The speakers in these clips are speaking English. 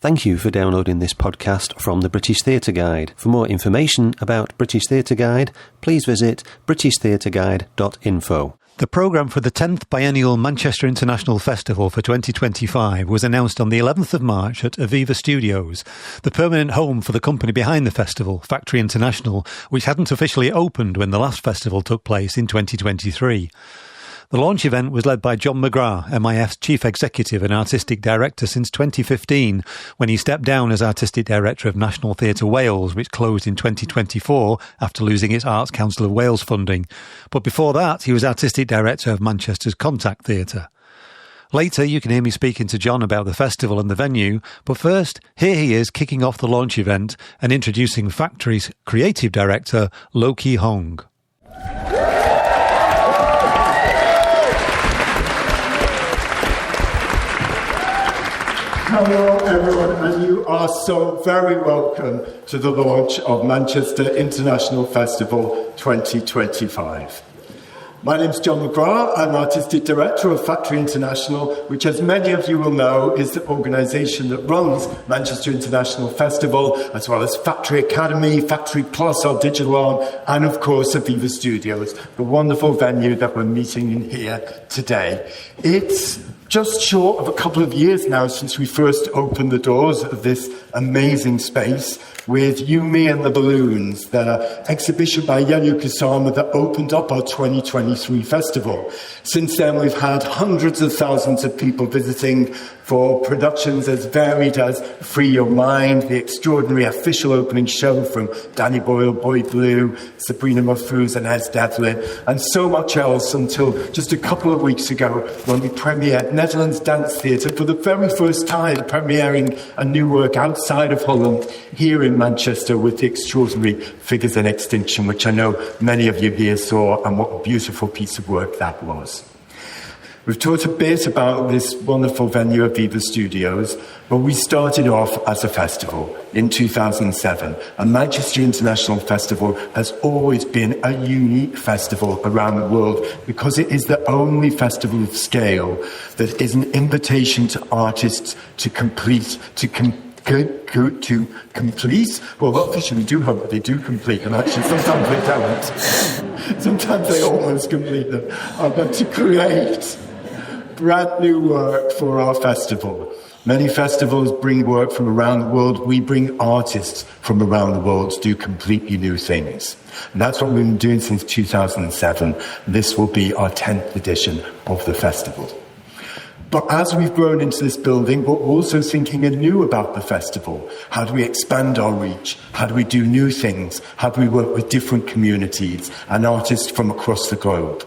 Thank you for downloading this podcast from the British Theatre Guide. For more information about British Theatre Guide, please visit britishtheatreguide.info. The programme for the 10th Biennial Manchester International Festival for 2025 was announced on the 11th of March at Aviva Studios, the permanent home for the company behind the festival, Factory International, which hadn't officially opened when the last festival took place in 2023. The launch event was led by John McGrath, MIF's Chief Executive and Artistic Director since 2015, when he stepped down as Artistic Director of National Theatre Wales, which closed in 2024 after losing its Arts Council of Wales funding. But before that, he was Artistic Director of Manchester's Contact Theatre. Later, you can hear me speaking to John about the festival and the venue, but first, here he is kicking off the launch event and introducing Factory's Creative Director, Loki Hong. Hello everyone, and you are so very welcome to the launch of Manchester International Festival 2025. My name's John McGrath. I'm Artistic Director of Factory International, which, as many of you will know, is the organisation that runs Manchester International Festival, as well as Factory Academy, Factory Plus, our digital arm, and of course Aviva Studios, the wonderful venue that we're meeting in here today. It's just short of a couple of years now since we first opened the doors of this amazing space with You, Me and the Balloons, the exhibition by Yenu Kusama that opened up our 2023 festival. Since then, we've had hundreds of thousands of people visiting for productions as varied as Free Your Mind, the extraordinary official opening show from Danny Boyle, Boy Blue, Sabrina Mahfouz and Ez Devlin, and so much else until just a couple of weeks ago when we premiered Netherlands Dance Theatre for the very first time, premiering a new work outside of Holland here in Manchester with the extraordinary Figures in Extinction, which I know many of you here saw, and what a beautiful piece of work that was. We've talked a bit about this wonderful venue, Aviva Studios, but we started off as a festival in 2007. And Manchester International Festival has always been a unique festival around the world because it is the only festival of scale that is an invitation to artists to complete, well, officially do hope that they do complete them, actually. Sometimes they don't. Sometimes they almost complete them. But to create brand new work for our festival. Many festivals bring work from around the world. We bring artists from around the world to do completely new things. And that's what we've been doing since 2007. This will be our 10th edition of the festival. But as we've grown into this building, we're also thinking anew about the festival. How do we expand our reach? How do we do new things? How do we work with different communities and artists from across the globe?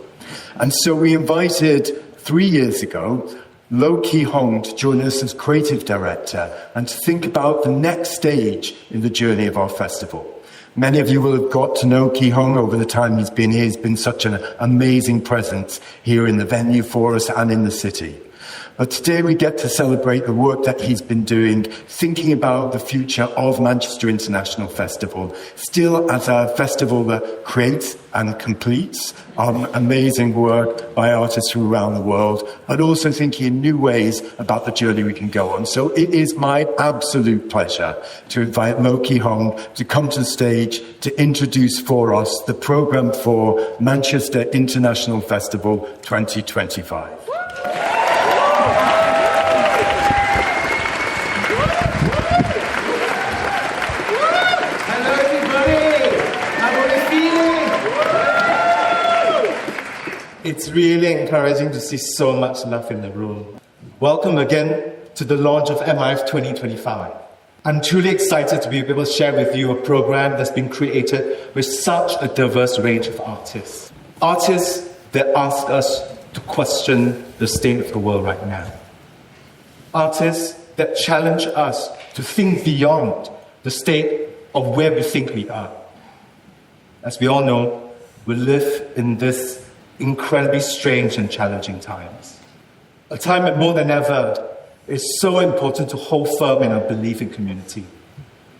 And so we invited 3 years ago Loki Hong to join us as creative director and to think about the next stage in the journey of our festival. Many of you will have got to know Ki Hong over the time he's been here. He's been such an amazing presence here in the venue for us and in the city. But today we get to celebrate the work that he's been doing, thinking about the future of Manchester International Festival, still as a festival that creates and completes amazing work by artists from around the world, but also thinking in new ways about the journey we can go on. So it is my absolute pleasure to invite Loki Hong to come to the stage to introduce for us the programme for Manchester International Festival 2025. It's really encouraging to see so much love in the room. Welcome again to the launch of MIF 2025. I'm truly excited to be able to share with you a program that's been created with such a diverse range of artists. Artists that ask us to question the state of the world right now. Artists that challenge us to think beyond the state of where we think we are. As we all know, we live in this incredibly strange and challenging times. A time when more than ever, it's so important to hold firm in our belief in community,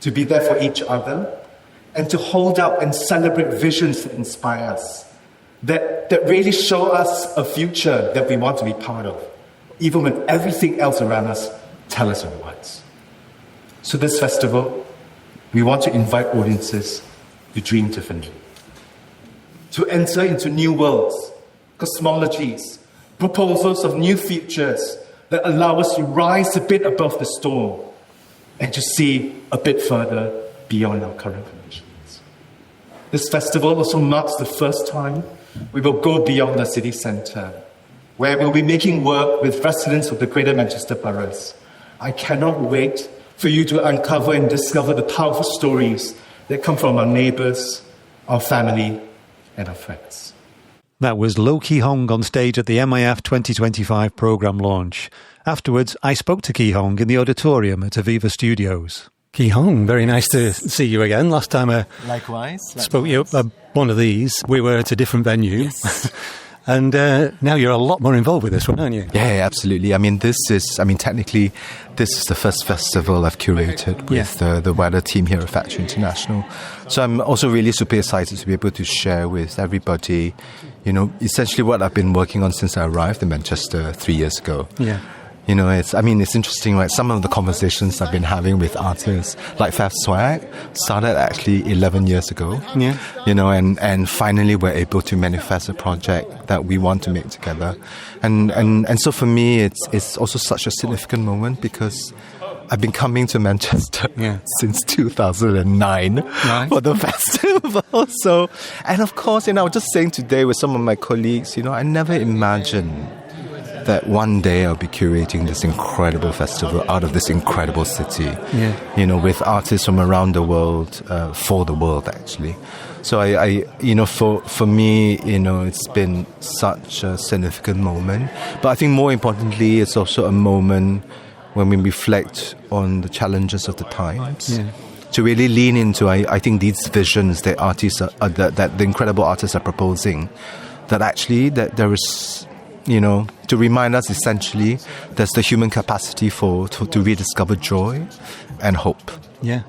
to be there for each other, and to hold up and celebrate visions that inspire us, that really show us a future that we want to be part of, even when everything else around us tells us otherwise. So this festival, we want to invite audiences to dream differently, to enter into new worlds, cosmologies, proposals of new futures that allow us to rise a bit above the storm and to see a bit further beyond our current conditions. This festival also marks the first time we will go beyond the city centre, where we'll be making work with residents of the Greater Manchester boroughs. I cannot wait for you to uncover and discover the powerful stories that come from our neighbours, our family, and our friends. That was Lo Ki Hong on stage at the MIF 2025 programme launch. Afterwards, I spoke to Ki Hong in the auditorium at Aviva Studios. Ki Hong, very nice to see you again. Last time I spoke to you at one of these, we were at a different venue. Yes. And now you're a lot more involved with this one, aren't you? Yeah, absolutely. Technically, this is the first festival I've curated with the wider team here at Factory International. So I'm also really super excited to be able to share with everybody, essentially what I've been working on since I arrived in Manchester 3 years ago. Yeah. It's interesting, right? Some of the conversations I've been having with artists like Fab Swag started actually 11 years ago. Yeah. And finally we're able to manifest a project that we want to make together. And so for me, it's also such a significant moment because I've been coming to Manchester since 2009 for the festival. So, and of course, I was just saying today with some of my colleagues, I never imagined that one day I'll be curating this incredible festival out of this incredible city, with artists from around the world, for the world actually. So for me, it's been such a significant moment. But I think more importantly, it's also a moment when we reflect on the challenges of the times. Yeah. To really lean into, I think these visions that artists that the incredible artists are proposing, that there is, to remind us essentially there's the human capacity to rediscover joy and hope. Yeah.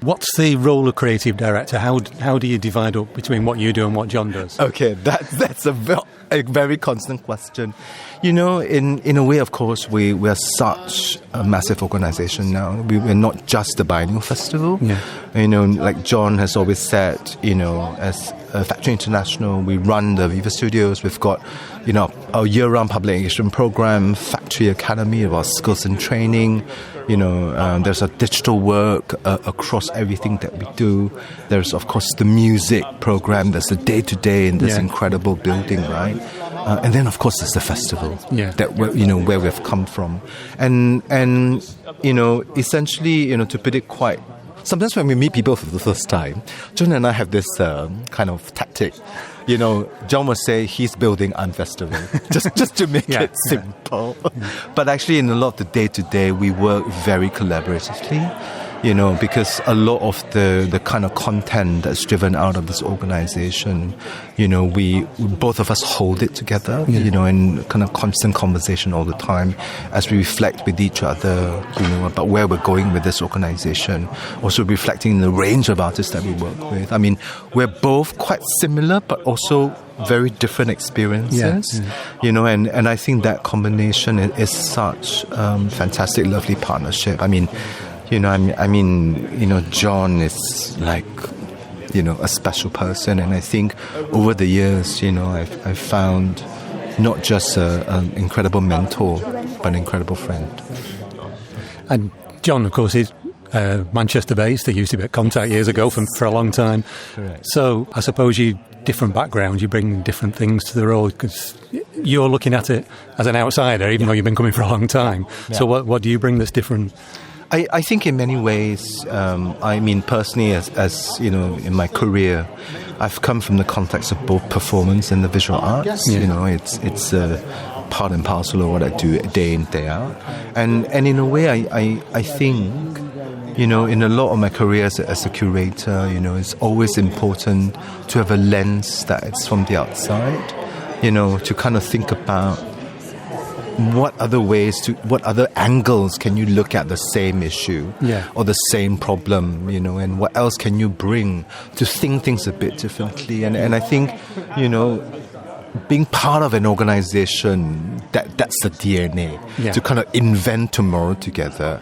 What's the role of creative director? How do you divide up between what you do and what John does? Okay, that's a very constant question. In a way, of course, we are such a massive organisation now. We're not just the biennial festival. Yeah. Like John has always said, as Factory International, we run the Aviva Studios. We've got, our year-round public engagement program, Factory Academy, about skills and training. There's a digital work across everything that we do. There's, of course, the music program. There's the day-to-day in this incredible building, right? And then, of course, there's the festival that where we've come from. And essentially, to put it quite... Sometimes when we meet people for the first time, John and I have this kind of tactic. John will say he's building an festival, just to make it simple. Yeah. But actually, in a lot of the day-to-day, we work very collaboratively. Because a lot of the kind of content that's driven out of this organization, we both of us hold it together, in kind of constant conversation all the time as we reflect with each other, about where we're going with this organization. Also reflecting the range of artists that we work with. We're both quite similar, but also very different experiences, and I think that combination is such fantastic, lovely partnership. John is like, a special person. And I think over the years, I've found not just an incredible mentor, but an incredible friend. And John, of course, is Manchester-based. He used to be at Contact years ago for a long time. Correct. So I suppose different backgrounds, you bring different things to the role because you're looking at it as an outsider, even though you've been coming for a long time. Yeah. So what do you bring that's different? I think in many ways, personally, as in my career, I've come from the context of both performance and the visual arts. Yeah. It's part and parcel of what I do day in, day out. And in a way, I think, in a lot of my career as a curator, it's always important to have a lens that it's from the outside, to kind of think about what other angles can you look at the same issue or the same problem, and what else can you bring to think things a bit differently. And I think, being part of an organization that's the DNA to kind of invent tomorrow together,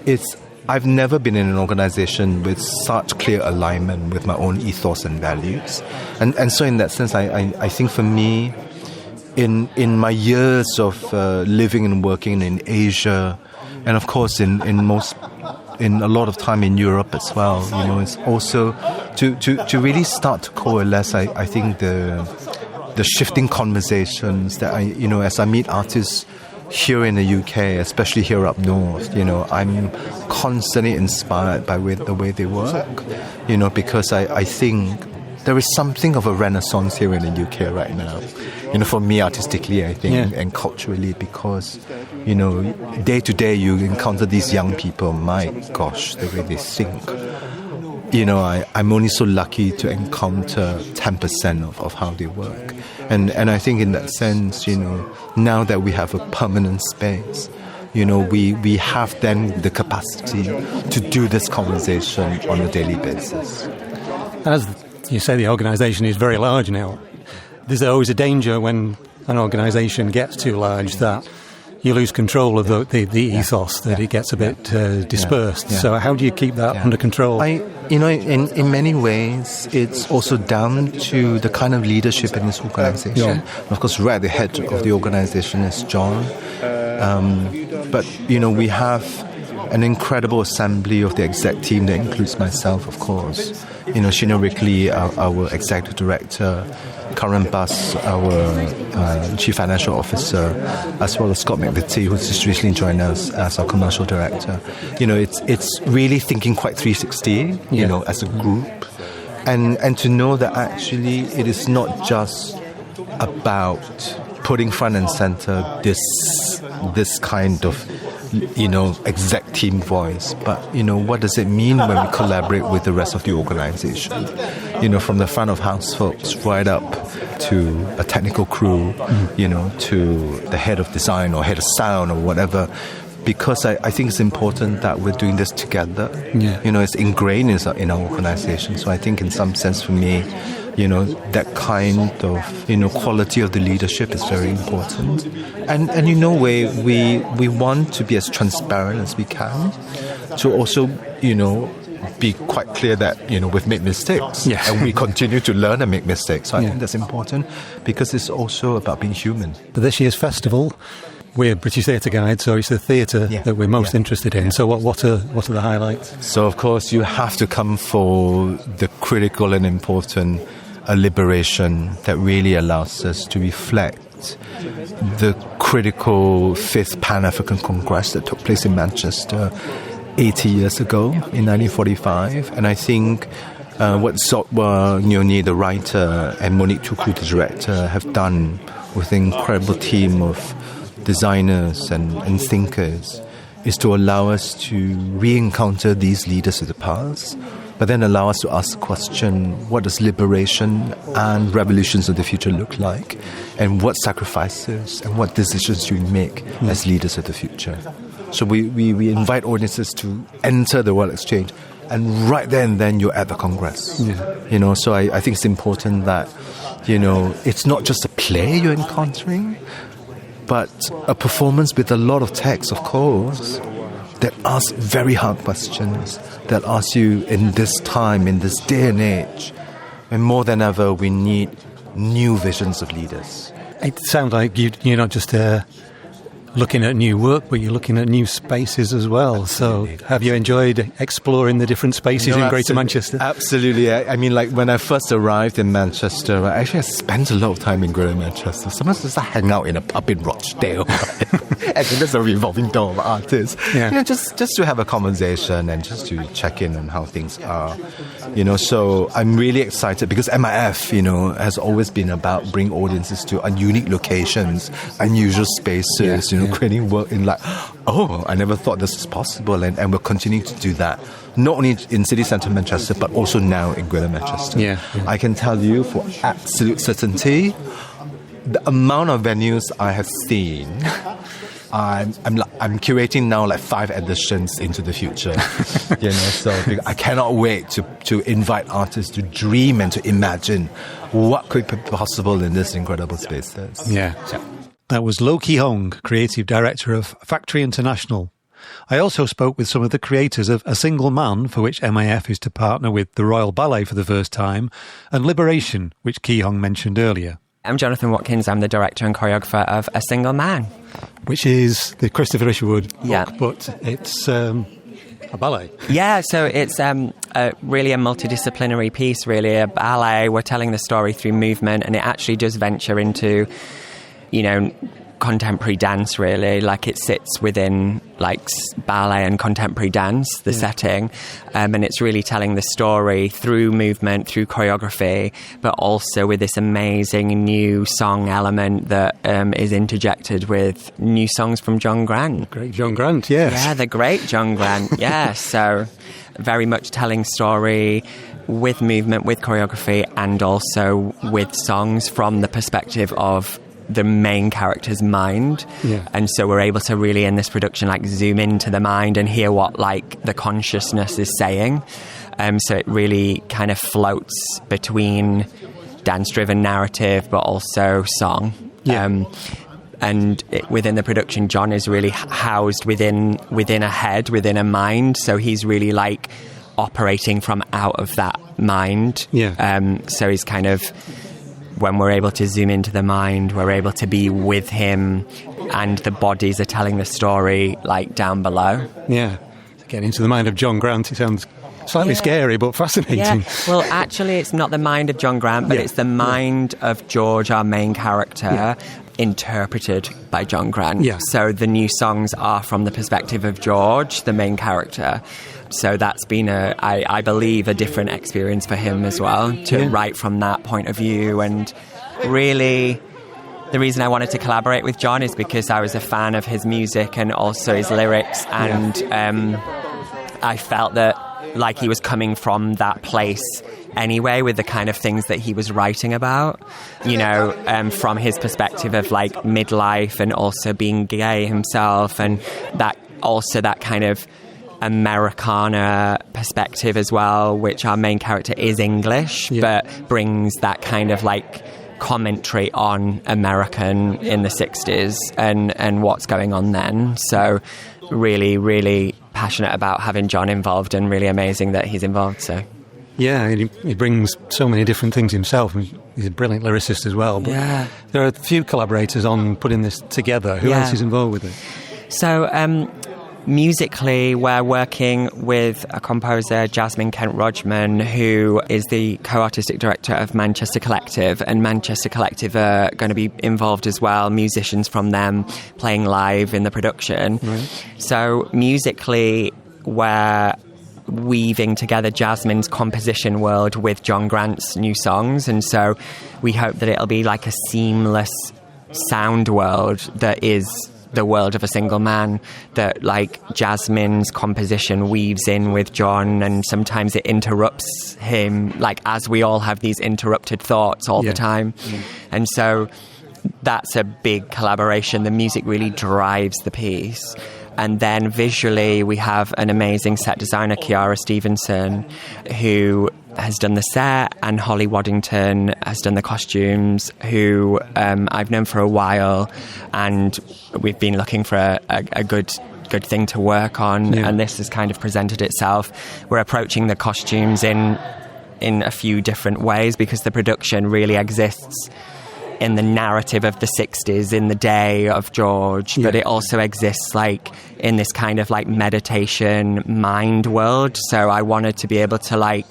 it's I've never been in an organization with such clear alignment with my own ethos and values. And so in that sense, I think for me, in my years of living and working in Asia, and of course in a lot of time in Europe as well, it's also to really start to coalesce. I think the shifting conversations that as I meet artists here in the UK, especially here up north, I'm constantly inspired by the way they work, because I think there is something of a renaissance here in the UK right now, for me artistically, I think, and culturally, because, day to day you encounter these young people, my gosh, the way they think. I'm only so lucky to encounter 10% of how they work. And I think in that sense, now that we have a permanent space, we have then the capacity to do this conversation on a daily basis. As you say, the organisation is very large now. There's always a danger when an organisation gets too large that you lose control of the ethos, that it gets a bit dispersed. So how do you keep that under control? In many ways, it's also down to the kind of leadership in this organization. Of course, right at the head of the organization is John. But, we have an incredible assembly of the exec team that includes myself, of course. Sheena Rickley, our executive director, Karen Buss, our chief financial officer, as well as Scott McVitie, who's just recently joined us as our commercial director. It's really thinking quite 360, as a group, and to know that actually it is not just about putting front and center this kind of exec team voice, but what does it mean when we collaborate with the rest of the organization, from the front of house folks right up to a technical crew, to the head of design or head of sound or whatever, because I think it's important that we're doing this together. It's ingrained in our organization. So I think in some sense for me, that kind of, quality of the leadership is very important. And in a way, we want to be as transparent as we can to also, be quite clear that, we've made mistakes. And we continue to learn and make mistakes. So I think that's important because it's also about being human. But this year's festival, we're British Theatre Guide, so it's the theatre that we're most interested in. So what are the highlights? So, of course, you have to come for the critical and important liberation that really allows us to reflect the critical 5th Pan-African Congress that took place in Manchester 80 years ago in 1945. And I think what Ntombizodwa Nyoni, the writer, and Monique Touko, the director, have done with an incredible team of designers and thinkers is to allow us to re-encounter these leaders of the past, but then allow us to ask the question, what does liberation and revolutions of the future look like? And what sacrifices and what decisions do we make as leaders of the future? So we invite audiences to enter the World Exchange, and right then you're at the Congress. So I think it's important that, it's not just a play you're encountering, but a performance with a lot of text, of course, that asks very hard questions, that asks you in this time, in this day and age, and more than ever, we need new visions of leaders. It sounds like you're not just looking at new work, but you're looking at new spaces as well. So have you enjoyed exploring the different spaces in Greater Manchester? Absolutely. I mean, like when I first arrived in Manchester, I spent a lot of time in Greater Manchester. Sometimes just hang out in a pub in Rochdale. And there's a revolving door of artists. Just to have a conversation and just to check in on how things are. So I'm really excited because MIF, has always been about bringing audiences to unique locations, unusual spaces, creating work in I never thought this was possible, and we're continuing to do that, not only in city centre Manchester, but also now in Greater Manchester. I can tell you for absolute certainty, the amount of venues I have seen, I'm curating now 5 editions into the future, so I cannot wait to invite artists to dream and to imagine what could be possible in this incredible space. That was Lo Ki Hong, Creative Director of Factory International. I also spoke with some of the creators of A Single Man, for which MIF is to partner with the Royal Ballet for the first time, and Liberation, which Ki Hong mentioned earlier. I'm Jonathan Watkins. I'm the director and choreographer of A Single Man, which is the Christopher Isherwood book, Yeah. but it's a ballet. Yeah, so it's really a multidisciplinary piece, really, a ballet. We're telling the story through movement, and it actually does venture into, contemporary dance, really. Like, it sits within, ballet and contemporary dance, the setting, and it's really telling the story through movement, through choreography, but also with this amazing new song element that is interjected with new songs from John Grant. Great John Grant, yes. Yeah, the great John Grant, yeah. So very much telling story with movement, with choreography, and also with songs from the perspective of the main character's mind. Yeah. And so we're able to really, in this production, zoom into the mind and hear what the consciousness is saying. So it really kind of floats between dance-driven narrative but also song. Yeah. And within the production, John is really housed within a head, within a mind. So he's really operating from out of that mind. Yeah. So he's kind of, when we're able to zoom into the mind, we're able to be with him, and the bodies are telling the story down below. Yeah. Getting into the mind of John Grant, it sounds slightly scary but fascinating. Yeah. Well, actually, it's not the mind of John Grant, but it's the mind of George, our main character, interpreted by John Grant. Yeah. So the new songs are from the perspective of George, the main character. So that's been, I believe, a different experience for him as well, to write from that point of view. And really, the reason I wanted to collaborate with John is because I was a fan of his music and also his lyrics. And I felt that he was coming from that place anyway, with the kind of things that he was writing about, from his perspective of midlife and also being gay himself, and that kind of Americana perspective as well, which our main character is English, but brings that kind of commentary on American in the 60s and what's going on then. So really, really passionate about having John involved, and really amazing that he's involved. So yeah, he brings so many different things himself. He's a brilliant lyricist as well. But there are a few collaborators on putting this together. Who else is involved with it? So musically, we're working with a composer, Jasmine Kent-Rodgman, who is the co-artistic director of Manchester Collective, and Manchester Collective are going to be involved as well, musicians from them playing live in the production. Right. So musically, we're weaving together Jasmine's composition world with John Grant's new songs, and so we hope that it'll be a seamless sound world that is the world of A Single Man, that Jasmine's composition weaves in with John, and sometimes it interrupts him, as we all have these interrupted thoughts all the time. And so that's a big collaboration. The music really drives the piece. And then visually, we have an amazing set designer, Kiara Stevenson, who has done the set, and Holly Waddington has done the costumes, who I've known for a while, and we've been looking for a good thing to work on, and this has kind of presented itself. We're approaching the costumes in a few different ways, because the production really exists in the narrative of the 60s, in the day of George, but it also exists in this kind of meditation mind world. So I wanted to be able to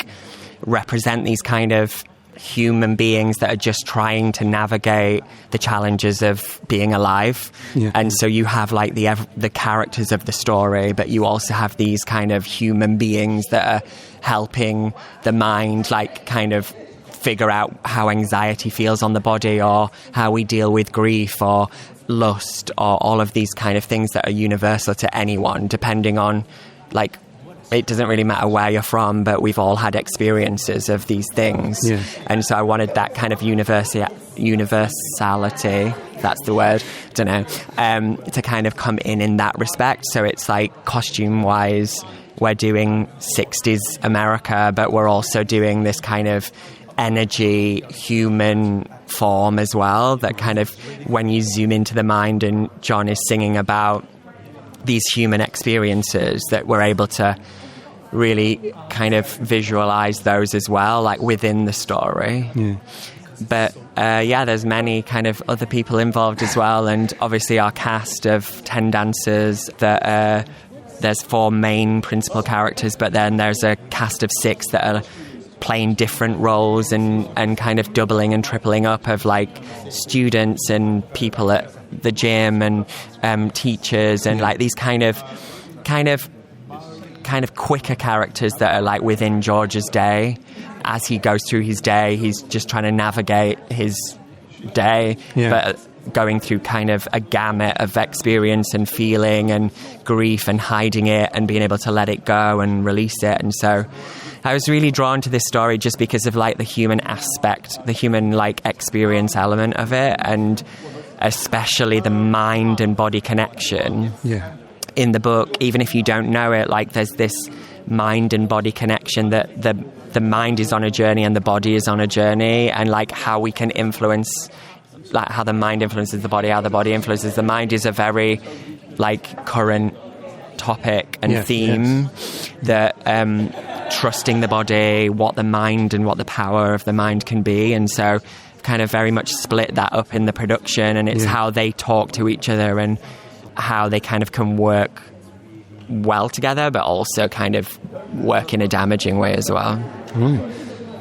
represent these kind of human beings that are just trying to navigate the challenges of being alive. And so you have the characters of the story, but you also have these kind of human beings that are helping the mind kind of figure out how anxiety feels on the body, or how we deal with grief or lust, or all of these kind of things that are universal to anyone, depending on it doesn't really matter where you're from, but we've all had experiences of these things. And so I wanted that kind of universality, that's the word, I don't know, to kind of come in that respect. So it's costume wise, we're doing 60s America, but we're also doing this kind of energy, human form as well, that kind of, when you zoom into the mind and John is singing about these human experiences, that we're able to really kind of visualize those as well, like within the story. Yeah. But there's many kind of other people involved as well, and obviously our cast of 10 dancers. There's 4 main principal characters, but then there's a cast of 6 that are playing different roles and kind of doubling and tripling up of like students and people at the gym and teachers and like these kind of quicker characters that are like within George's day. As he goes through his day, he's just trying to navigate his day, but going through kind of a gamut of experience and feeling and grief and hiding it and being able to let it go and release it. And so I was really drawn to this story just because of like the human aspect, the human like experience element of it, and especially the mind and body connection. Yeah. In the book, even if you don't know it, like there's this mind and body connection that the mind is on a journey and the body is on a journey, and like how we can influence, like how the mind influences the body, how the body influences the mind is a very like current topic and theme. That trusting the body, what the mind and what the power of the mind can be. And so kind of very much split that up in the production, and it's how they talk to each other and how they kind of can work well together, but also kind of work in a damaging way as well.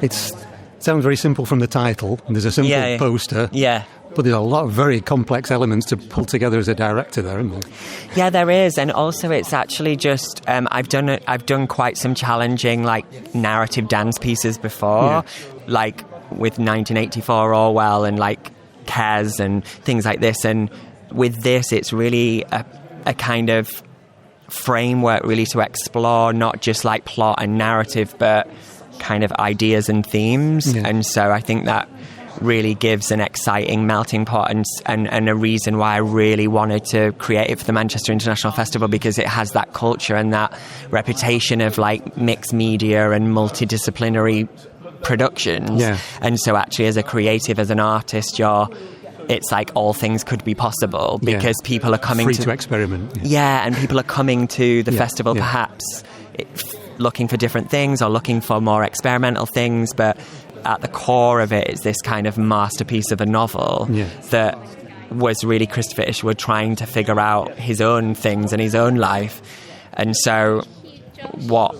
It sounds very simple from the title, and there's a simple poster. Yeah. But there's a lot of very complex elements to pull together as a director there, isn't there? Yeah, there is, and also it's actually just I've done quite some challenging like narrative dance pieces before, like with 1984 Orwell and like Kez and things like this. And with this, it's really a kind of framework really to explore not just like plot and narrative, but kind of ideas and themes. And so I think that really gives an exciting melting pot and a reason why I really wanted to create it for the Manchester International Festival, because it has that culture and that reputation of like mixed media and multidisciplinary productions. And so actually as a creative, as an artist, it's like all things could be possible because people are coming free to experiment. And people are coming to the festival perhaps looking for different things or looking for more experimental things, but at the core of it is this kind of masterpiece of a novel that was really Christopher Isherwood trying to figure out his own things and his own life. And so what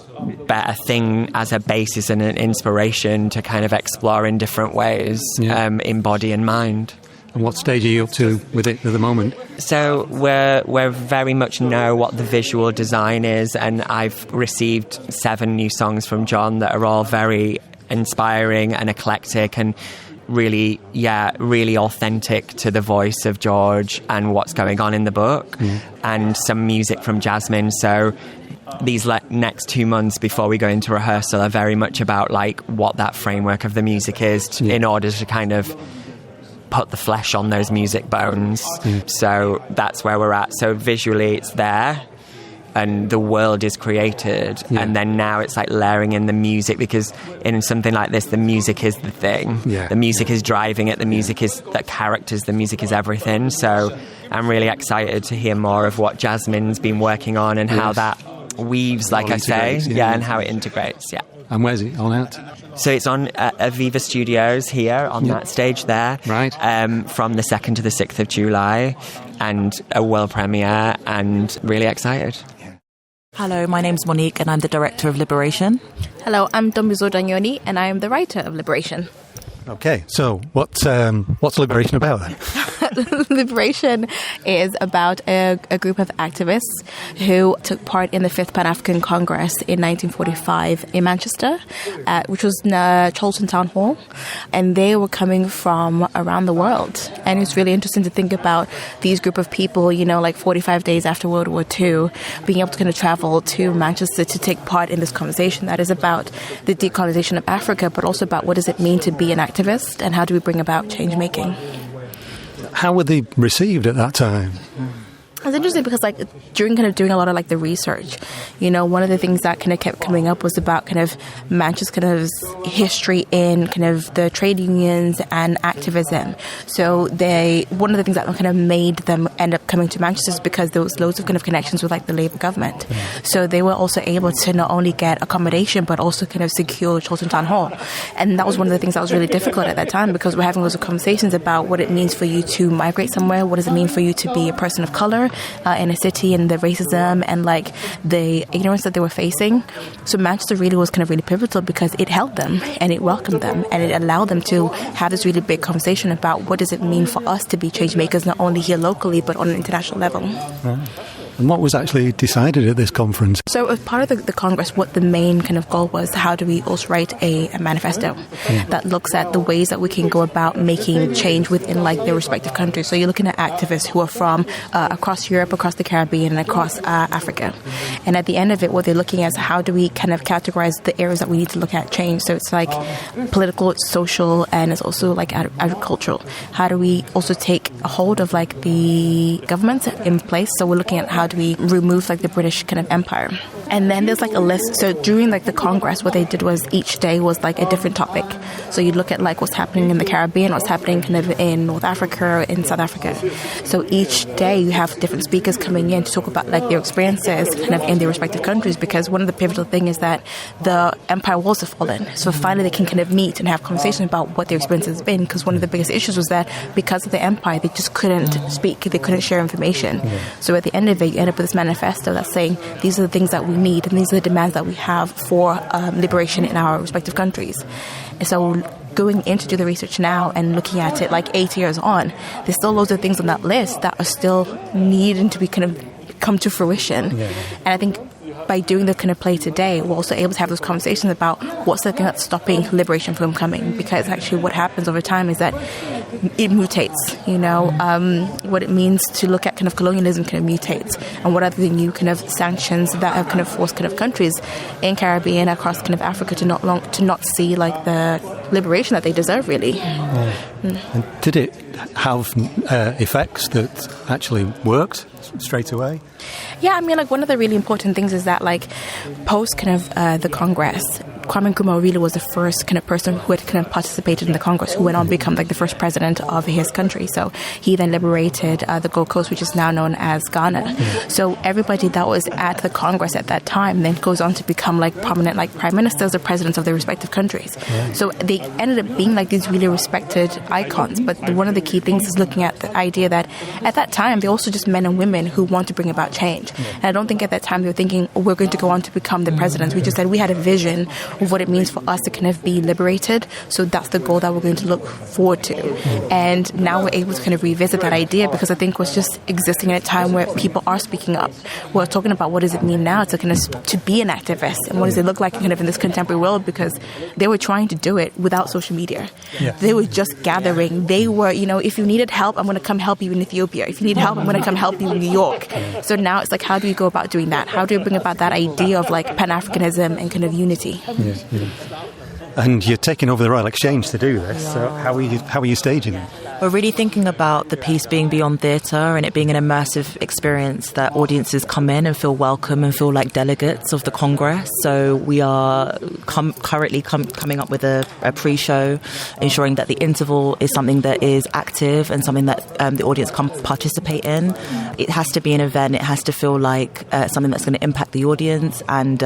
better thing as a basis and an inspiration to kind of explore in different ways in body and mind. And what stage are you up to with it at the moment? So we're very much know what the visual design is, and I've received 7 new songs from John that are all very inspiring and eclectic and really authentic to the voice of George and what's going on in the book, and some music from Jasmine. So these next 2 months before we go into rehearsal are very much about like what that framework of the music is in order to kind of put the flesh on those music bones. So that's where we're at. So visually it's there and the world is created, and then now it's like layering in the music, because in something like this the music is the thing. The music is driving it, the music is the characters, the music is everything. So I'm really excited to hear more of what Jasmine's been working on and how that weaves, like I say, and how it integrates. And where's it on at? So it's on Aviva Studios here on that stage there, right? From the 2nd to the 6th of July, and a world premiere, and really excited. Hello, my name's Monique and I'm the director of Liberation. Hello, I'm Ntombizodwa Nyoni and I am the writer of Liberation. Okay, so what's Liberation about then? Liberation is about a group of activists who took part in the 5th Pan-African Congress in 1945 in Manchester, which was Charlton Town Hall, and they were coming from around the world. And it's really interesting to think about these group of people, like 45 days after World War II, being able to kind of travel to Manchester to take part in this conversation that is about the decolonization of Africa, but also about what does it mean to be an activist and how do we bring about change making. How were they received at that time? It's interesting because, like, during kind of doing a lot of like the research, you know, one of the things that kind of kept coming up was about kind of Manchester's kind of history in kind of the trade unions and activism. So one of the things that kind of made them end up coming to Manchester is because there was loads of kind of connections with like the Labour government. So they were also able to not only get accommodation but also kind of secure Chiltern Town Hall. And that was one of the things that was really difficult at that time, because we're having loads of conversations about what it means for you to migrate somewhere, what does it mean for you to be a person of colour in a city, and the racism and like the ignorance that they were facing. So Manchester really was kind of really pivotal because it held them and it welcomed them and it allowed them to have this really big conversation about what does it mean for us to be change makers, not only here locally but on an international level. Right. And what was actually decided at this conference? So as part of the Congress, what the main kind of goal was, how do we also write a manifesto that looks at the ways that we can go about making change within like their respective countries. So you're looking at activists who are from across Europe, across the Caribbean, and across Africa. And at the end of it, what they're looking at is how do we kind of categorize the areas that we need to look at change. So it's like political, it's social, and it's also like agricultural. How do we also take a hold of like the governments in place? So we're looking at how do we remove like the British kind of empire. And then there's like a list. So during like the Congress, what they did was each day was like a different topic. So you'd look at like what's happening in the Caribbean, what's happening kind of in North Africa, in South Africa. So each day you have different speakers coming in to talk about like their experiences kind of in their respective countries, because one of the pivotal things is that the empire walls have fallen. So finally they can kind of meet and have conversations about what their experience has been, because one of the biggest issues was that because of the empire, they just couldn't speak, they couldn't share information. So at the end of it, you end up with this manifesto that's saying these are the things that we need and these are the demands that we have for liberation in our respective countries. And so going in to do the research now and looking at it like 8 years on, there's still loads of things on that list that are still needing to be kind of come to fruition. And I think by doing the kind of play today, we're also able to have those conversations about what's the thing that's stopping liberation from coming. Because actually what happens over time is that it mutates, you know, what it means to look at kind of colonialism kind of mutates. And what are the new kind of sanctions that have kind of forced kind of countries in Caribbean, across kind of Africa to not see like the liberation that they deserve, really. And did it have effects that actually worked straight away? Yeah, I mean, like one of the really important things is that like post kind of the Congress, Kwame Nkrumah really was the first kind of person who had kind of participated in the Congress, who went on to become like the first president of his country. So he then liberated the Gold Coast, which is now known as Ghana. So everybody that was at the Congress at that time then goes on to become like prominent like prime ministers or presidents of their respective countries. So they ended up being like these really respected icons. But one of the key things is looking at the idea that at that time they're also just men and women who want to bring about change. And I don't think at that time they were thinking, oh, we're going to go on to become the presidents. We just said we had a vision of what it means for us to kind of be liberated. So that's the goal that we're going to look forward to. And now we're able to kind of revisit that idea, because I think was just existing in a time where people are speaking up. We're talking about what does it mean now to kind of to be an activist, and what does it look like kind of in this contemporary world, because they were trying to do it without social media. They were just gathering. They were, you know, if you needed help, I'm going to come help you in Ethiopia. If you need help, I'm going to come help you in New York. So now it's like, how do you go about doing that? How do you bring about that idea of like Pan-Africanism and kind of unity? And you're taking over the Royal Exchange to do this. So how are you staging it? We're really thinking about the piece being beyond theatre and it being an immersive experience that audiences come in and feel welcome and feel like delegates of the Congress. So we are currently coming up with a pre-show, ensuring that the interval is something that is active and something that the audience can participate in. It has to be an event. It has to feel like something that's going to impact the audience. And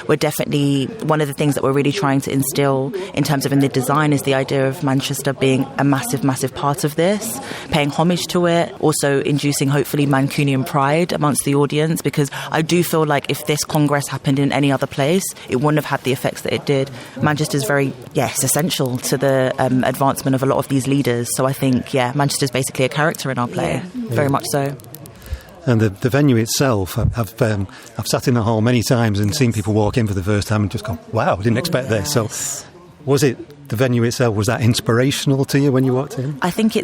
we're definitely, one of the things that we're really trying to instill in terms of in the design is the idea of Manchester being a massive, massive part of this, paying homage to it, also inducing hopefully Mancunian pride amongst the audience, because I do feel like if this Congress happened in any other place, it wouldn't have had the effects that it did. Manchester's very, it's essential to the advancement of a lot of these leaders. So I think, Manchester's basically a character in our play, very much so. And the venue itself, I've sat in the hall many times and seen people walk in for the first time and just go, wow, I didn't expect this. So was it the venue itself, was that inspirational to you when you walked in? I think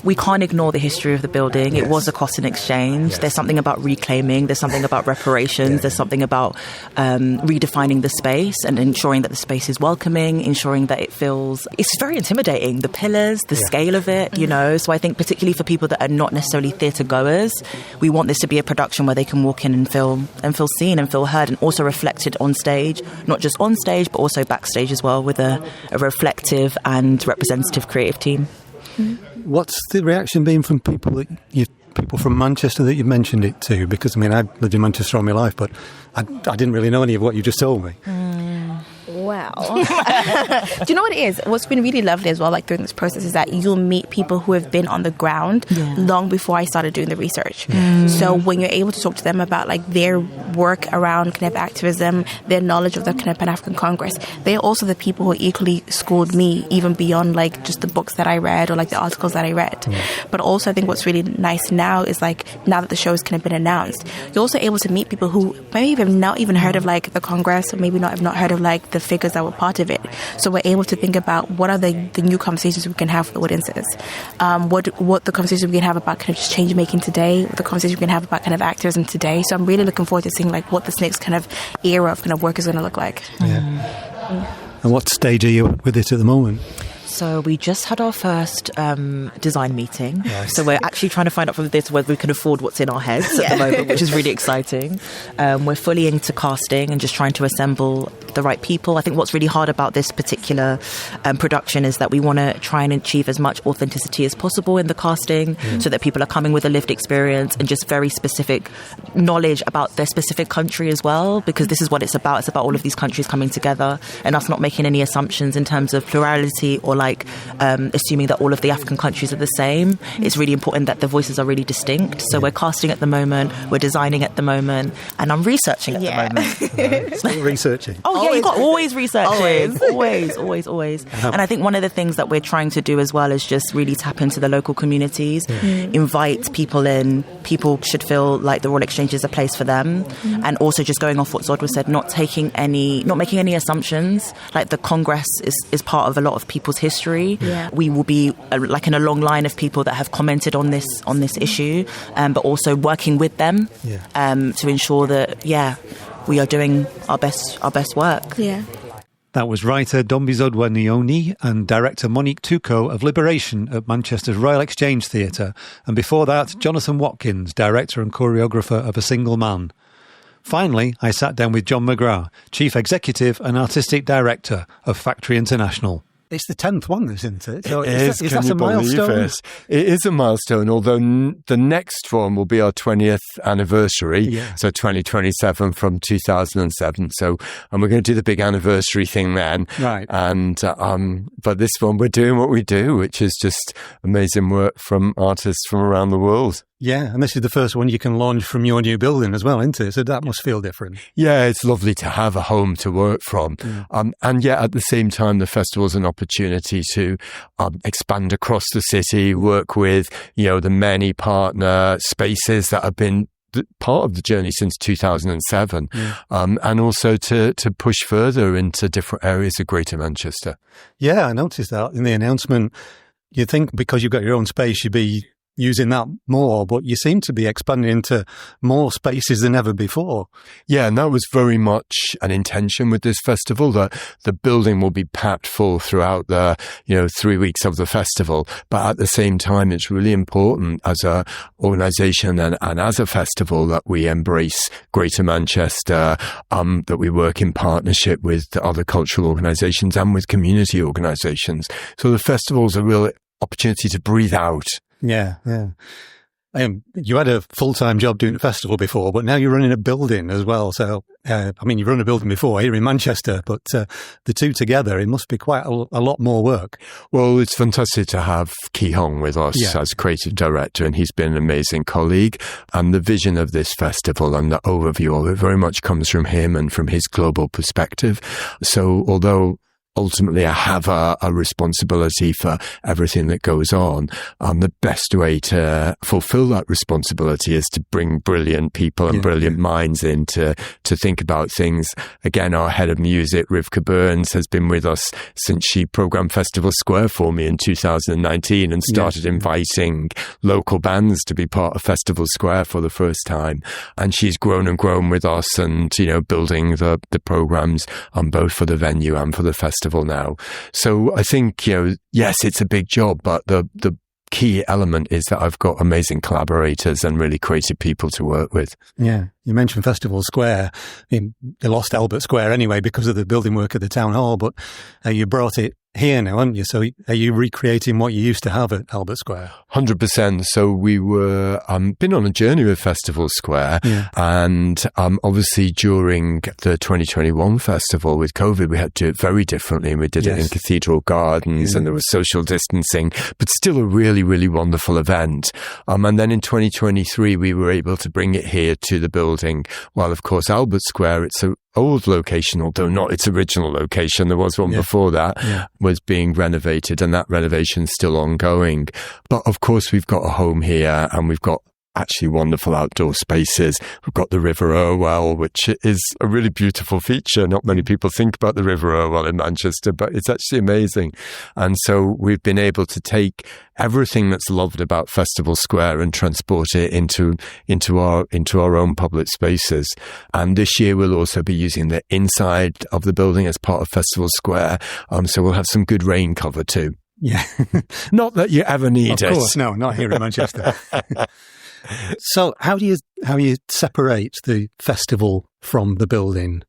we can't ignore the history of the building. Yes. It was a cost and exchange. Yes. There's something about reclaiming. There's something about reparations. Yeah. There's something about redefining the space and ensuring that the space is welcoming, ensuring that it feels. It's very intimidating. The pillars, the scale of it, you know. So I think particularly for people that are not necessarily theatre goers, we want this to be a production where they can walk in and feel seen and feel heard, and also reflected on stage, not just on stage but also backstage as well, with a reflective and representative creative team. What's the reaction been from people from Manchester that you've mentioned it to? Because, I mean, I've lived in Manchester all my life, but I didn't really know any of what you just told me. Wow. Do you know what it is? What's been really lovely as well, like during this process, is that you'll meet people who have been on the ground long before I started doing the research. So when you're able to talk to them about like their work around kind of activism, their knowledge of the kind of Pan-African Congress, they're also the people who equally schooled me, even beyond like just the books that I read or like the articles that I read. But also I think what's really nice now is like, now that the show has kind of been announced, you're also able to meet people who maybe have not even heard of like the Congress, or maybe have not heard of like the figures that were part of it. So we're able to think about what are the new conversations we can have with audiences, what the conversations we can have about kind of just change making today, what the conversations we can have about kind of activism today. So I'm really looking forward to seeing like what this next kind of era of kind of work is going to look like. And what stage are you with it at the moment? So we just had our first design meeting. Yes. So we're actually trying to find out from the theatre whether we can afford what's in our heads at the moment, which is really exciting. We're fully into casting and just trying to assemble the right people. I think what's really hard about this particular production is that we want to try and achieve as much authenticity as possible in the casting, so that people are coming with a lived experience and just very specific knowledge about their specific country as well, because this is what it's about. It's about all of these countries coming together and us not making any assumptions in terms of plurality or assuming that all of the African countries are the same. It's really important that the voices are really distinct. So we're casting at the moment, we're designing at the moment, and I'm researching at the moment. Still researching. You've got always researching. Always. And I think one of the things that we're trying to do as well is just really tap into the local communities, invite people in. People should feel like the Royal Exchange is a place for them, and also just going off what Zodwa said, not making any assumptions. Like the Congress is part of a lot of people's history. We will be like in a long line of people that have commented on this issue, but also working with them to ensure that we are doing our best work. That was writer Ntombizodwa Nyoni and director Monique Touko of Liberation at Manchester's Royal Exchange Theatre, and before that Jonathan Watkins, director and choreographer of A Single Man. Finally, I sat down with John McGrath, chief executive and artistic director of Factory International. It's the 10th one, isn't it? So is that a milestone? It is a milestone, although the next one will be our 20th anniversary, so 2027 from 2007. So, and we're going to do the big anniversary thing then. Right. And but this one, we're doing what we do, which is just amazing work from artists from around the world. Yeah, and this is the first one you can launch from your new building as well, isn't it? So that must feel different. Yeah, it's lovely to have a home to work from. And yet at the same time, the festival is an opportunity to expand across the city, work with, the many partner spaces that have been part of the journey since 2007, and also to push further into different areas of Greater Manchester. Yeah, I noticed that in the announcement. You'd think because you've got your own space, you'd be using that more, but you seem to be expanding into more spaces than ever before. Yeah, and that was very much an intention with this festival, that the building will be packed full throughout the 3 weeks of the festival. But at the same time, it's really important as a organisation and as a festival that we embrace Greater Manchester, that we work in partnership with other cultural organisations and with community organisations. So the festival's a real opportunity to breathe out. Yeah. You had a full-time job doing the festival before, but now you're running a building as well. So, you've run a building before here in Manchester, but the two together, it must be quite a lot more work. Well, it's fantastic to have Ki Hong with us as creative director, and he's been an amazing colleague. And the vision of this festival and the overview of it very much comes from him and from his global perspective. So although ultimately I have a responsibility for everything that goes on. The best way to fulfill that responsibility is to bring brilliant people and brilliant minds in to think about things. Again, our head of music, Rivka Burns, has been with us since she programmed Festival Square for me in 2019 and started inviting local bands to be part of Festival Square for the first time. And she's grown and grown with us and, building the programs both for the venue and for the festival now. So I think, yes, it's a big job, but the key element is that I've got amazing collaborators and really creative people to work with. Yeah. You mentioned Festival Square. They lost Albert Square anyway because of the building work at the town hall, but you brought it here now, haven't you? So are you recreating what you used to have at Albert Square? 100%. So we were been on a journey with Festival Square, and obviously during the 2021 festival with COVID, we had to do it very differently, and we did it in Cathedral Gardens, and there was social distancing, but still a really, really wonderful event. And then in 2023, we were able to bring it here to the building. While of course Albert Square, it's a old location, although not its original location. There was one before that, was being renovated, and that renovation's still ongoing. But of course, we've got a home here, and we've got actually wonderful outdoor spaces. We've got the River Irwell, which is a really beautiful feature. Not many people think about the River Irwell in Manchester, but it's actually amazing. And so we've been able to take everything that's loved about Festival Square and transport it into our own public spaces. And this year we'll also be using the inside of the building as part of Festival Square. So we'll have some good rain cover too. Yeah. Not that you ever need it. Of course, no, not here in Manchester. So how do you separate the festival from the building?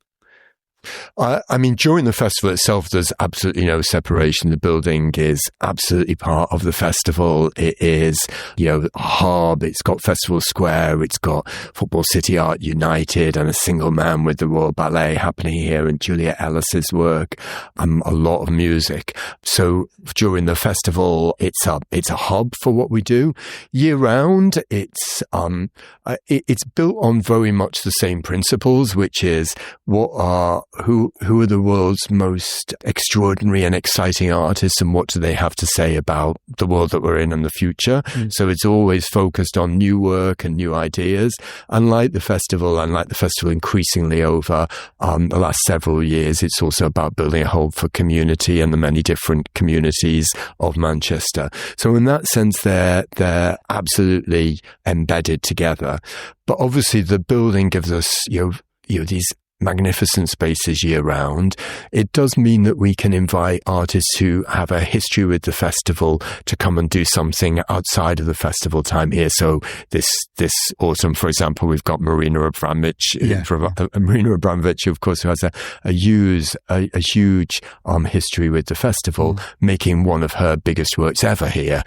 I mean, during the festival itself, there's absolutely no separation. The building is absolutely part of the festival. It is, a hub. It's got Festival Square. It's got Football City Art United and A Single Man with the Royal Ballet happening here, and Julia Ellis's work, a lot of music. So during the festival, it's a hub for what we do. Year round, it's built on very much the same principles, which is who are the world's most extraordinary and exciting artists, and what do they have to say about the world that we're in and the future. So it's always focused on new work and new ideas. And like the festival increasingly over the last several years, it's also about building a home for community and the many different communities of Manchester. So in that sense, they're absolutely embedded together. But obviously the building gives us, these magnificent spaces year round. It does mean that we can invite artists who have a history with the festival to come and do something outside of the festival time here. So this autumn, for example, we've got Marina Abramovich, who of course has a huge history with the festival, making one of her biggest works ever here,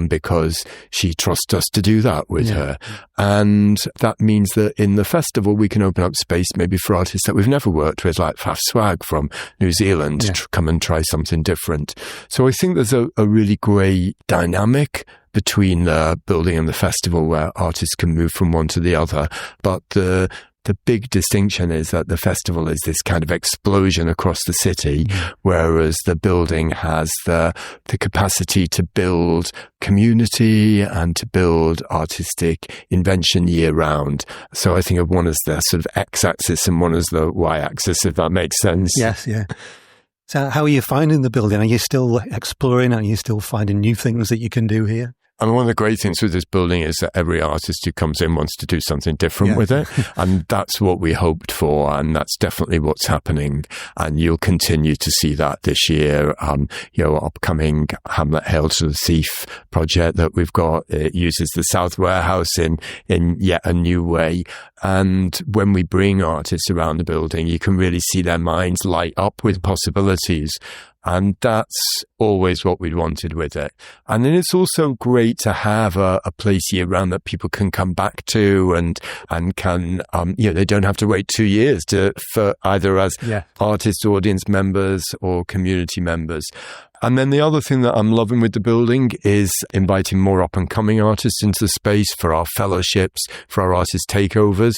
because she trusts us to do that with her. And that means that in the festival we can open up space maybe for artists that we've never worked with, like Faf Swag from New Zealand, to come and try something different. So I think there's a really great dynamic between the building and the festival where artists can move from one to the other. But the big distinction is that the festival is this kind of explosion across the city, whereas the building has the capacity to build community and to build artistic invention year round. So I think of one as the sort of x-axis and one as the y-axis, if that makes sense. Yes, yeah. So how are you finding the building? Are you still exploring? Are you still finding new things that you can do here? And one of the great things with this building is that every artist who comes in wants to do something different with it. And that's what we hoped for. And that's definitely what's happening. And you'll continue to see that this year. Upcoming Hamlet Hail to the Thief project that we've got, it uses the South Warehouse in yet a new way. And when we bring artists around the building, you can really see their minds light up with possibilities. And that's always what we wanted with it. And then it's also great to have a place year round that people can come back to and can, they don't have to wait 2 years for either as artists, audience members or community members. And then the other thing that I'm loving with the building is inviting more up-and-coming artists into the space for our fellowships, for our artist takeovers.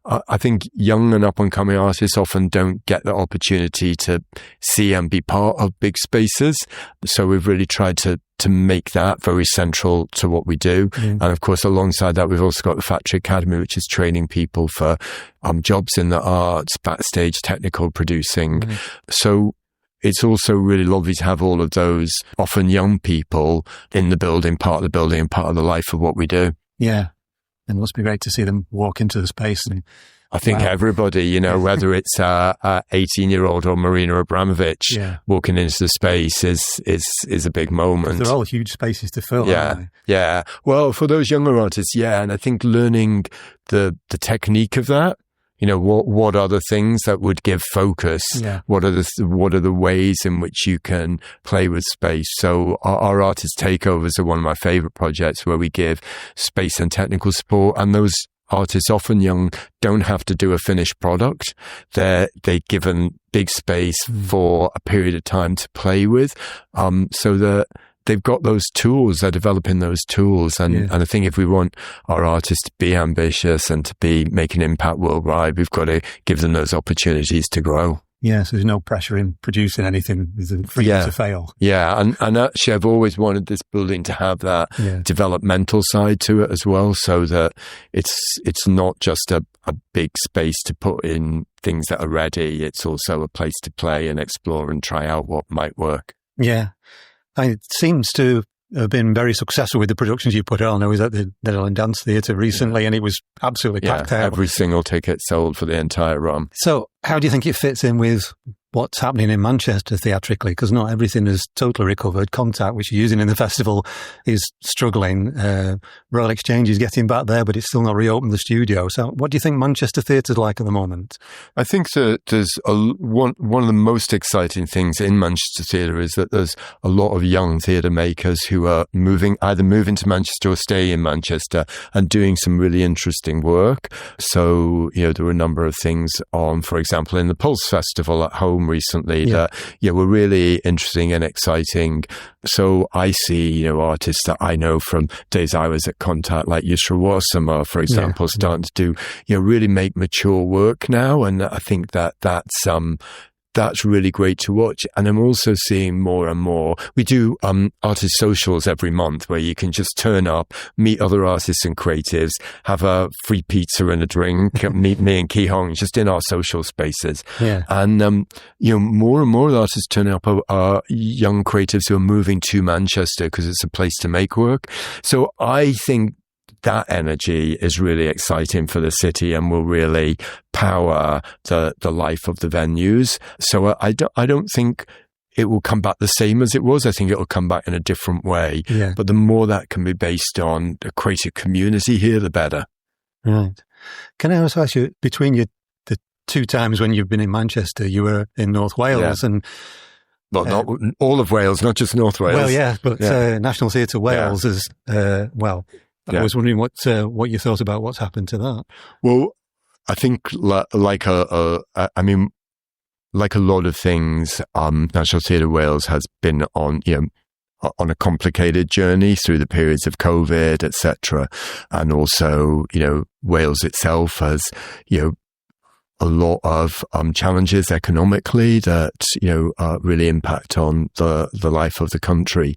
I think young and up-and-coming artists often don't get the opportunity to see and be part of big spaces. So we've really tried to make that very central to what we do. And of course, alongside that, we've also got the Factory Academy, which is training people for jobs in the arts, backstage technical producing. So it's also really lovely to have all of those often young people in the building, part of the building and part of the life of what we do. Yeah. And it must be great to see them walk into the space. And I think everybody, you know, whether it's a 18-year-old or Marina Abramovich walking into the space is a big moment. They're all huge spaces to fill, aren't they? Yeah. Well, for those younger artists, and I think learning the technique of that, you know, what are the things that would give focus? What are the ways in which you can play with space? So our artist takeovers are one of my favorite projects, where we give space and technical support, and those artists, often young, don't have to do a finished product. They're given big space for a period of time to play with, so that they've got those tools, they're developing those tools. And I think if we want our artists to be ambitious and to be making an impact worldwide, we've got to give them those opportunities to grow. Yeah, so there's no pressure in producing anything. There's a freedom to fail. Yeah, and actually I've always wanted this building to have that developmental side to it as well, so that it's not just a big space to put in things that are ready. It's also a place to play and explore and try out what might work. Yeah. It seems to have been very successful with the productions you put on. I was at the Netherlands Dance Theatre recently, and it was absolutely packed out. Every single ticket sold for the entire run. So how do you think it fits in with what's happening in Manchester theatrically? Because not everything is totally recovered. Contact, which you're using in the festival, is struggling. Royal Exchange is getting back there, but it's still not reopened the studio. So what do you think Manchester theatre's like at the moment? I think that there's one of the most exciting things in Manchester theatre is that there's a lot of young theatre makers who are either moving to Manchester or stay in Manchester and doing some really interesting work. So, you know, there were a number of things on, for example, in the Pulse Festival at home recently that were really interesting and exciting. So I see, you know, artists that I know from days I was at Contact, like Yusra Warsama, for example, starting to do, you know, really make mature work now, and I think that's really great to watch. And I'm also seeing more and more. We do artist socials every month where you can just turn up, meet other artists and creatives, have a free pizza and a drink, meet me and Ki Hong just in our social spaces. And you know, more and more artists turning up are young creatives who are moving to Manchester because it's a place to make work. So I think that energy is really exciting for the city and will really power the life of the venues. So I don't think it will come back the same as it was. I think it will come back in a different way. But the more that can be based on a creative community here, the better. Right. Can I also ask you, between the two times when you've been in Manchester, you were in North Wales and... Well, not all of Wales, not just North Wales. Well, yeah, but National Theatre Wales is, I was wondering what you thought about what's happened to that. Well, I think like a lot of things, National Theatre Wales has been on a complicated journey through the periods of COVID, etc., and also, you know, Wales itself has, you know, a lot of challenges economically that, you know, really impact on the life of the country.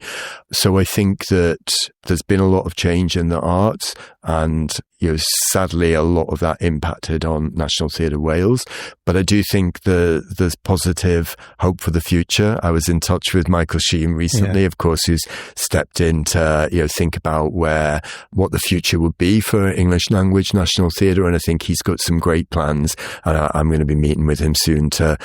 So I think that there's been a lot of change in the arts, and, you know, sadly a lot of that impacted on National Theatre Wales. But I do think there's positive hope for the future. I was in touch with Michael Sheen recently, of course, who's stepped in to, you know, think about what the future would be for English language National Theatre, and I think he's got some great plans. And I'm going to be meeting with him soon to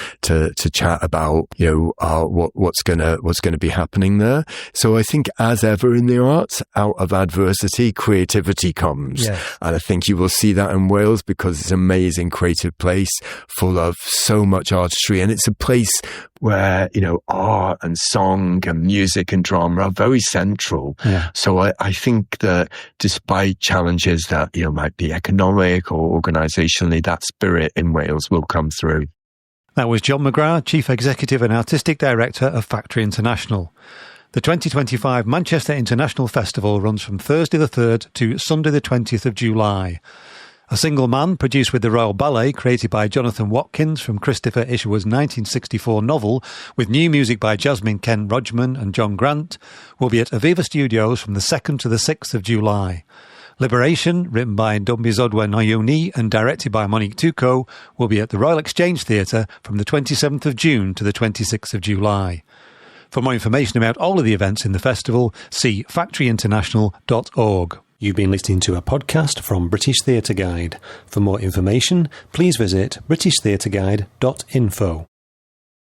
chat about, you know, what's going to be happening there. So I think, as ever in the arts, out of adversity, creativity comes. And I think you will see that in Wales, because it's an amazing creative place full of so much artistry, and it's a place where, you know, art and song and music and drama are very central. So I think that despite challenges that, you know, might be economic or organisationally, that spirit in Wales will come through. That was John McGrath, Chief Executive and Artistic Director of Factory International. The 2025 Manchester International Festival runs from Thursday the 3rd to Sunday the 20th of July. A Single Man, produced with the Royal Ballet, created by Jonathan Watkins from Christopher Isherwood's 1964 novel, with new music by Jasmine Kent-Rodgman and John Grant, will be at Aviva Studios from the 2nd to the 6th of July. Liberation, written by Ntombizodwa Nyoni and directed by Monique Touko, will be at the Royal Exchange Theatre from the 27th of June to the 26th of July. For more information about all of the events in the festival, see factoryinternational.org. You've been listening to a podcast from British Theatre Guide. For more information, please visit britishtheatreguide.info.